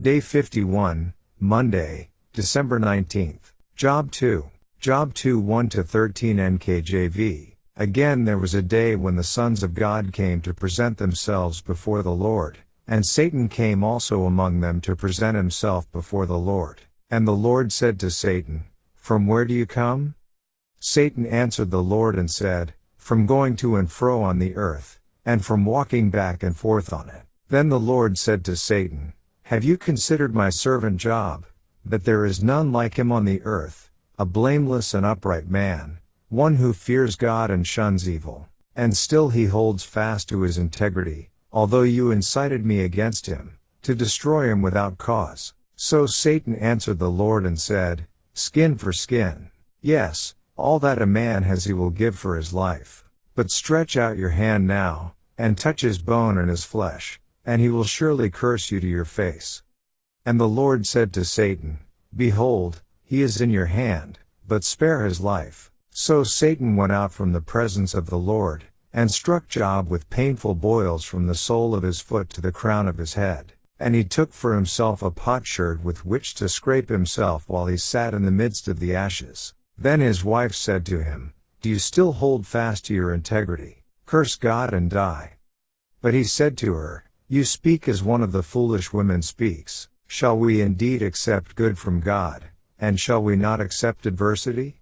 Day 51, Monday, December 19th. Job 2. Job 2 1-13 NKJV. Again there was a day when the sons of God came to present themselves before the Lord, and Satan came also among them to present himself before the Lord. And the Lord said to Satan, From where do you come? Satan answered the Lord and said, From going to and fro on the earth, and from walking back and forth on it. Then the Lord said to Satan, Have you considered my servant Job, that there is none like him on the earth, a blameless and upright man, one who fears God and shuns evil, and still he holds fast to his integrity, although you incited me against him, to destroy him without cause. So Satan answered the Lord and said, Skin for skin. Yes, all that a man has he will give for his life. But stretch out your hand now, and touch his bone and his flesh, and he will surely curse you to your face. And the Lord said to Satan, Behold, he is in your hand, but spare his life. So Satan went out from the presence of the Lord, and struck Job with painful boils from the sole of his foot to the crown of his head. And he took for himself a potsherd with which to scrape himself while he sat in the midst of the ashes. Then his wife said to him, Do you still hold fast to your integrity? Curse God and die. But he said to her, You speak as one of the foolish women speaks. Shall we indeed accept good from God, and shall we not accept adversity?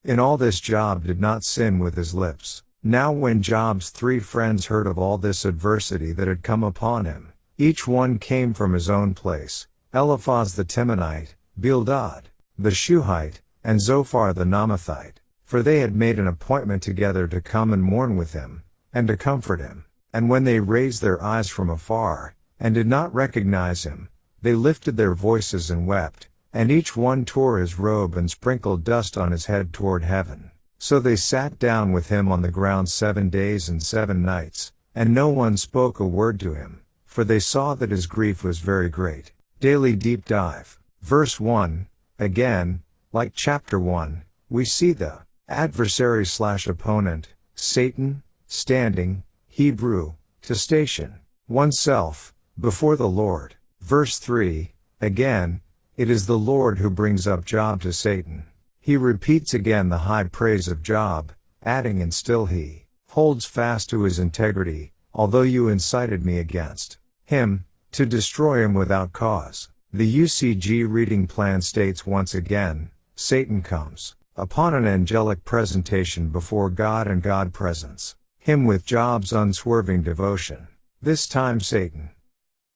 In all this Job did not sin with his lips. Now when Job's 3 friends heard of all this adversity that had come upon him, each one came from his own place, Eliphaz the Temanite, Bildad the Shuhite, and Zophar the Naamathite, for they had made an appointment together to come and mourn with him, and to comfort him. And when they raised their eyes from afar, and did not recognize him, they lifted their voices and wept, and each one tore his robe and sprinkled dust on his head toward heaven. So they sat down with him on the ground 7 days and 7 nights, and no one spoke a word to him, for they saw that his grief was very great. Daily Deep Dive. Verse 1, again, like chapter 1, we see the adversary/opponent, Satan, standing, Hebrew, to station oneself before the Lord. Verse 3, again, it is the Lord who brings up Job to Satan. He repeats again the high praise of Job, adding, And still he holds fast to his integrity, although you incited me against him, to destroy him without cause. The UCG reading plan states once again, Satan comes upon an angelic presentation before God and God presents him with Job's unswerving devotion. This time Satan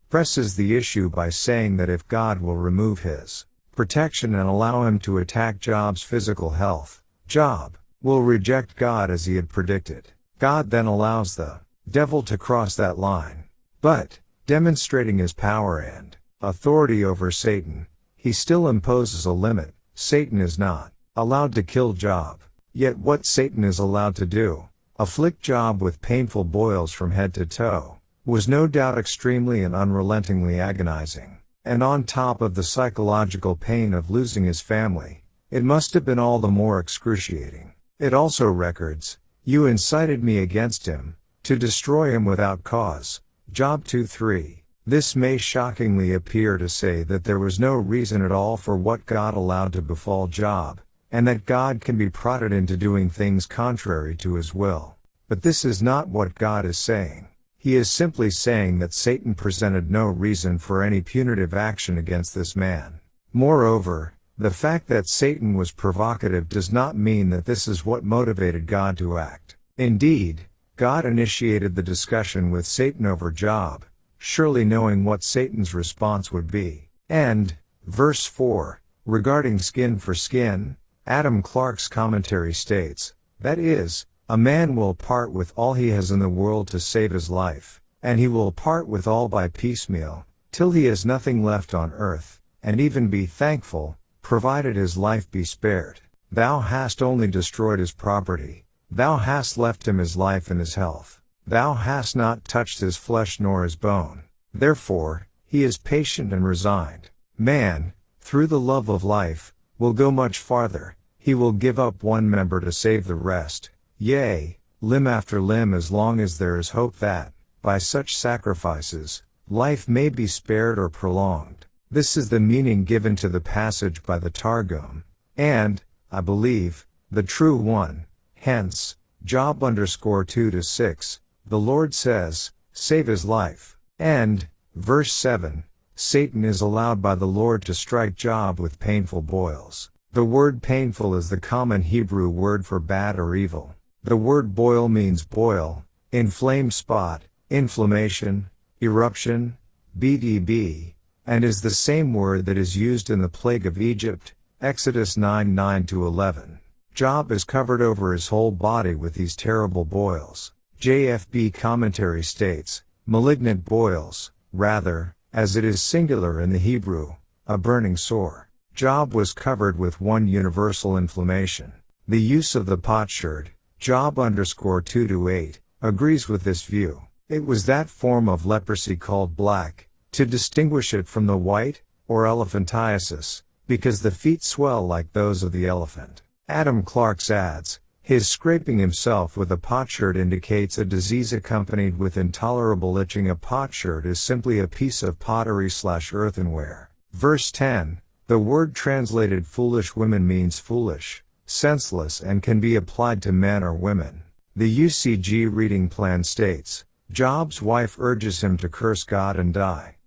presses the issue by saying that if God will remove his protection and allow him to attack Job's physical health, Job will reject God as he had predicted. God then allows the devil to cross that line. But, demonstrating his power and authority over Satan, he still imposes a limit. Satan is not allowed to kill Job. Yet what Satan is allowed to do, afflict Job with painful boils from head to toe, was no doubt extremely and unrelentingly agonizing. And on top of the psychological pain of losing his family, it must have been all the more excruciating. It also records, You incited me against him, to destroy him without cause. Job 2:3. This may shockingly appear to say that there was no reason at all for what God allowed to befall Job, and that God can be prodded into doing things contrary to his will. But this is not what God is saying. He is simply saying that Satan presented no reason for any punitive action against this man. Moreover, the fact that Satan was provocative does not mean that this is what motivated God to act. Indeed, God initiated the discussion with Satan over Job, surely knowing what Satan's response would be. And, verse 4, regarding skin for skin, Adam Clarke's commentary states, that is, a man will part with all he has in the world to save his life, and he will part with all by piecemeal, till he has nothing left on earth, and even be thankful, provided his life be spared. Thou hast only destroyed his property, thou hast left him his life and his health. Thou hast not touched his flesh nor his bone. Therefore, he is patient and resigned. Man, through the love of life, will go much farther. He will give up one member to save the rest, yea, limb after limb, as long as there is hope that, by such sacrifices, life may be spared or prolonged. This is the meaning given to the passage by the Targum, and, I believe, the true one. Hence, Job _2 to 6, the Lord says, save his life. And, verse 7, Satan is allowed by the Lord to strike Job with painful boils. The word painful is the common Hebrew word for bad or evil. The word boil means boil, inflamed spot, inflammation, eruption, bdb, and is the same word that is used in the plague of Egypt, Exodus 9:9-11. Job is covered over his whole body with these terrible boils. JFB commentary states, malignant boils, rather, as it is singular in the Hebrew, a burning sore. Job was covered with one universal inflammation. The use of the potsherd, Job _2 to 8, agrees with this view. It was that form of leprosy called black, to distinguish it from the white, or elephantiasis, because the feet swell like those of the elephant. Adam Clarke adds, his scraping himself with a potsherd indicates a disease accompanied with intolerable itching. A potsherd is simply a piece of pottery/earthenware. Verse 10, the word translated foolish women means foolish, senseless, and can be applied to men or women. The UCG reading plan states, Job's wife urges him to curse God and die.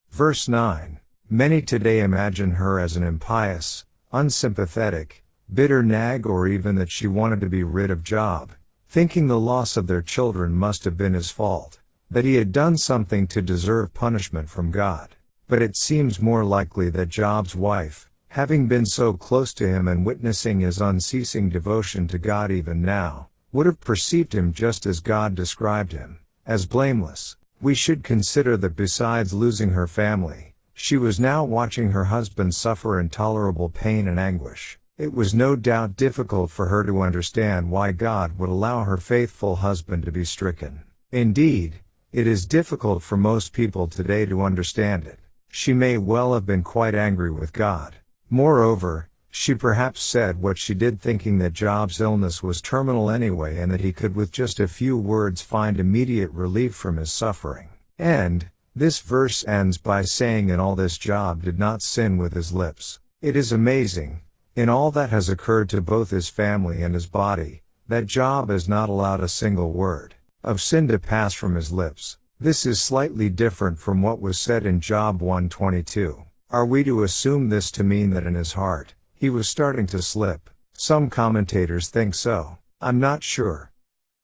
Verse 9, many today imagine her as an impious, unsympathetic, bitter nag, or even that she wanted to be rid of Job, thinking the loss of their children must have been his fault, that he had done something to deserve punishment from God. But it seems more likely that Job's wife, having been so close to him and witnessing his unceasing devotion to God even now, would have perceived him just as God described him, as blameless. We should consider that besides losing her family, she was now watching her husband suffer intolerable pain and anguish. It was no doubt difficult for her to understand why God would allow her faithful husband to be stricken. Indeed, it is difficult for most people today to understand it. She may well have been quite angry with God. Moreover, she perhaps said what she did thinking that Job's illness was terminal anyway and that he could with just a few words find immediate relief from his suffering. And, this verse ends by saying in all this Job did not sin with his lips. It is amazing, in all that has occurred to both his family and his body, that Job has not allowed a single word of sin to pass from his lips. This is slightly different from what was said in Job 1:22. Are we to assume this to mean that in his heart, he was starting to slip? Some commentators think so. I'm not sure.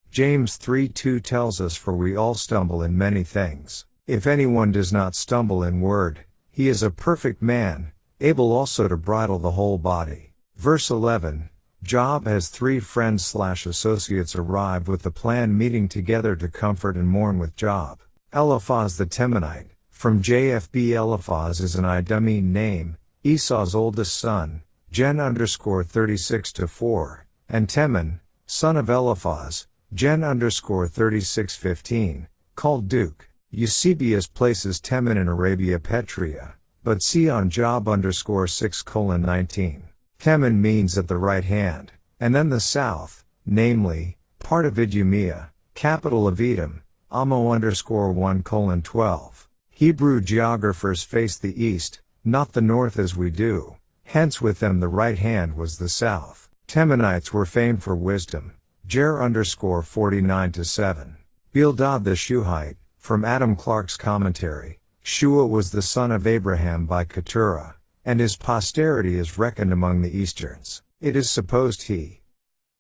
James 3:2 tells us, for we all stumble in many things. If anyone does not stumble in word, he is a perfect man, able also to bridle the whole body. Verse 11, Job has 3 friends/associates arrive with the plan meeting together to comfort and mourn with Job. Eliphaz the Temanite, from JFB. Eliphaz is an Idumean name, Esau's oldest son, Gen _36-4, and Teman, son of Eliphaz, Gen _36-15, called Duke. Eusebius places Teman in Arabia Petrea, but see on Job _6:19. Teman means at the right hand, and then the south, namely, part of Idumea, capital of Edom, Amo _1:12. Hebrew geographers face the east, not the north as we do, hence with them the right hand was the south. Temanites were famed for wisdom, Jer _49-7. Bildad the Shuhite, from Adam Clarke's commentary, Shua was the son of Abraham by Keturah, and his posterity is reckoned among the Easterns. It is supposed he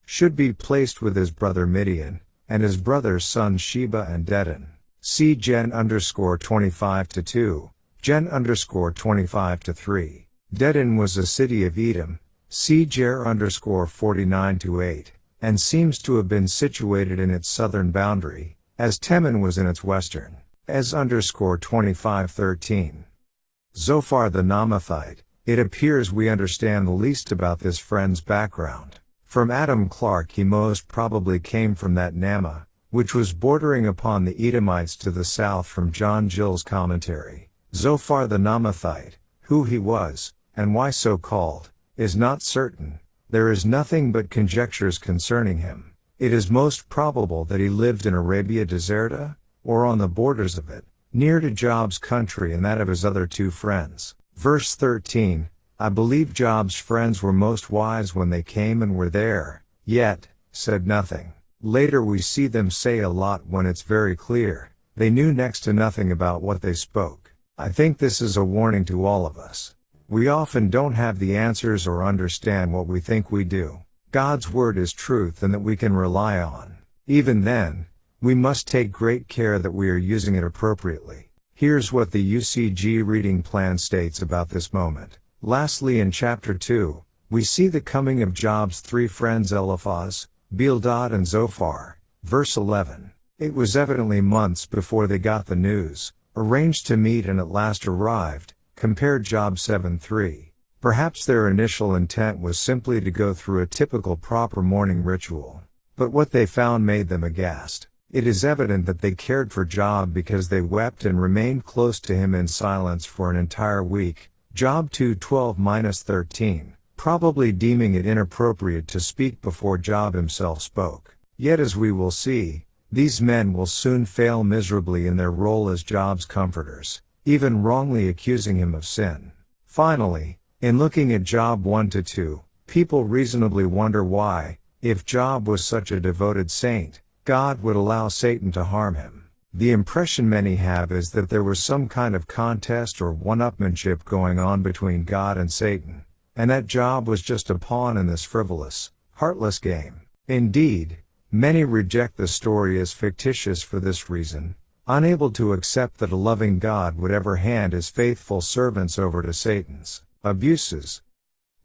should be placed with his brother Midian, and his brother's sons Sheba and Dedan. See Gen _25-2, Gen _25-3. Dedan was a city of Edom, see Jer _49-8, and seems to have been situated in its southern boundary, as Teman was in its western. As _25-13. Zophar the Naamathite, it appears we understand the least about this friend's background. From Adam Clarke he most probably came from that Naamah, which was bordering upon the Edomites to the south. From John Gill's commentary, Zophar the Naamathite, who he was, and why so called, is not certain. There is nothing but conjectures concerning him. It is most probable that he lived in Arabia Deserta, or on the borders of it, near to Job's country and that of his other 2 friends. Verse 13, I believe Job's friends were most wise when they came and were there, yet said nothing. Later we see them say a lot when it's very clear they knew next to nothing about what they spoke. I think this is a warning to all of us. We often don't have the answers or understand what we think we do. God's word is truth and that we can rely on. Even then, we must take great care that we are using it appropriately. Here's what the UCG reading plan states about this moment. Lastly, in chapter 2, we see the coming of Job's three friends Eliphaz, Bildad and Zophar. Verse 11. It was evidently months before they got the news, arranged to meet and at last arrived, compared Job 7:3. Perhaps their initial intent was simply to go through a typical proper morning ritual. But what they found made them aghast. It is evident that they cared for Job because they wept and remained close to him in silence for an entire week. Job 2:12-13, probably deeming it inappropriate to speak before Job himself spoke. Yet as we will see, these men will soon fail miserably in their role as Job's comforters, even wrongly accusing him of sin. Finally, in looking at Job 1-2, people reasonably wonder why, if Job was such a devoted saint, God would allow Satan to harm him. The impression many have is that there was some kind of contest or one-upmanship going on between God and Satan, and that Job was just a pawn in this frivolous, heartless game. Indeed, many reject the story as fictitious for this reason, unable to accept that a loving God would ever hand his faithful servants over to Satan's abuses.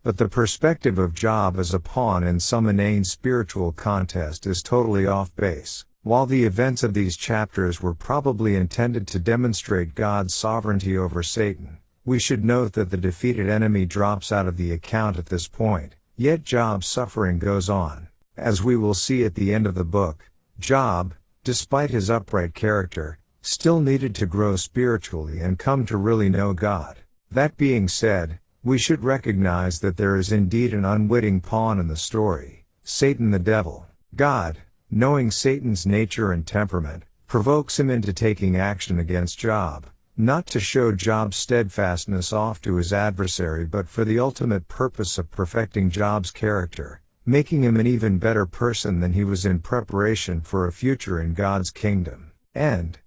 But the perspective of Job as a pawn in some inane spiritual contest is totally off base. While the events of these chapters were probably intended to demonstrate God's sovereignty over Satan, we should note that the defeated enemy drops out of the account at this point, yet Job's suffering goes on. As we will see at the end of the book, Job, despite his upright character, still needed to grow spiritually and come to really know God. That being said, we should recognize that there is indeed an unwitting pawn in the story, Satan the devil. God, knowing Satan's nature and temperament, provokes him into taking action against Job, not to show Job's steadfastness off to his adversary but for the ultimate purpose of perfecting Job's character, making him an even better person than he was in preparation for a future in God's kingdom. End.